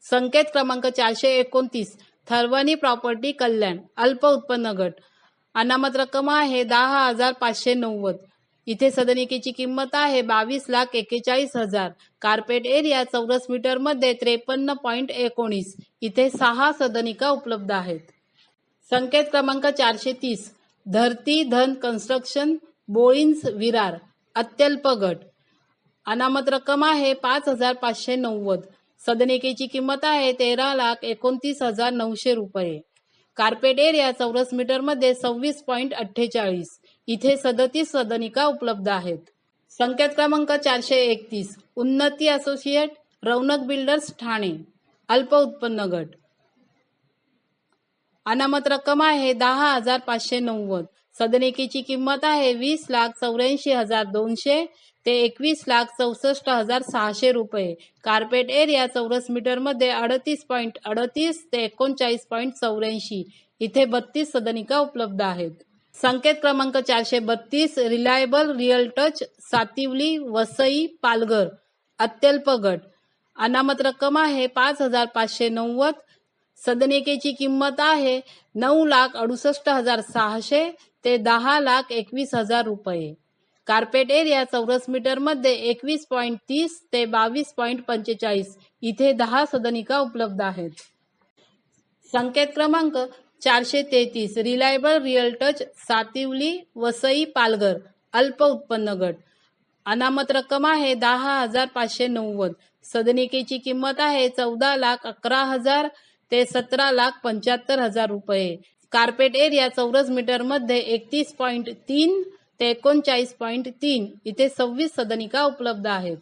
संकेत क्रमांक 429 थर्वणी प्रॉपर्टी कल्याण अल्प उत्पन्न गट। अनामत रक्कम आहे 10,590। इथे सदनिकेची किंमत आहे 22,41,000। कार्पेट एरिया चौरस मीटर मध्ये 53.19। इथे 6 सदनिका उपलब्ध आहेत। संकेत क्रमांक 430 धरती धन कन्स्ट्रक्शन बोळींज विरार अत्यल्प गट। अनामत रक्कम आहे 5,590। सदनिकेची किंमत आहे 13,29,900 रुपये। कार्पेट एरिया चौरस मीटर मध्ये 26.48। इथे 37 सदनिका उपलब्ध आहेत। संकेत क्रमांक 431 उन्नती असोसिएट रौनक बिल्डर्स ठाणे अल्प उत्पन्न गट। अनामत रक्कम आहे 10,590। सदनिकेची किंमत आहे 20,84,200 ते 21,64,600 रुपये। कार्पेट एरिया चौरस मीटर मध्ये 38.38 ते 39.84। इथे 32 सदनिका उपलब्ध आहेत। संकेत क्रमांक 432 reliable real touch Sativali Vasai Palghar अत्यल्प गट। अनामत रक्कम आहे 5,590। सदनिकेची किंमत आहे 9,68,600 ते 10,21,000 रुपये। कार्पेट एरिया चौरस मीटर मध्ये 21.30 ते 22.45। इथे 10 सदनिका उपलब्ध आहेत। संकेत क्रमांक 433 reliable real touch Sativali Vasai Palghar अल्प उत्पन्न गट। अनामत रक्कम आहे 10,590। सदनिकेची किंमत आहे 14,11,000 ते 17,75,000 रुपये। कार्पेट एरिया चौरस मीटर मध्ये 31.3 ते 39.3। इथे 26 सदनिका उपलब्ध आहेत।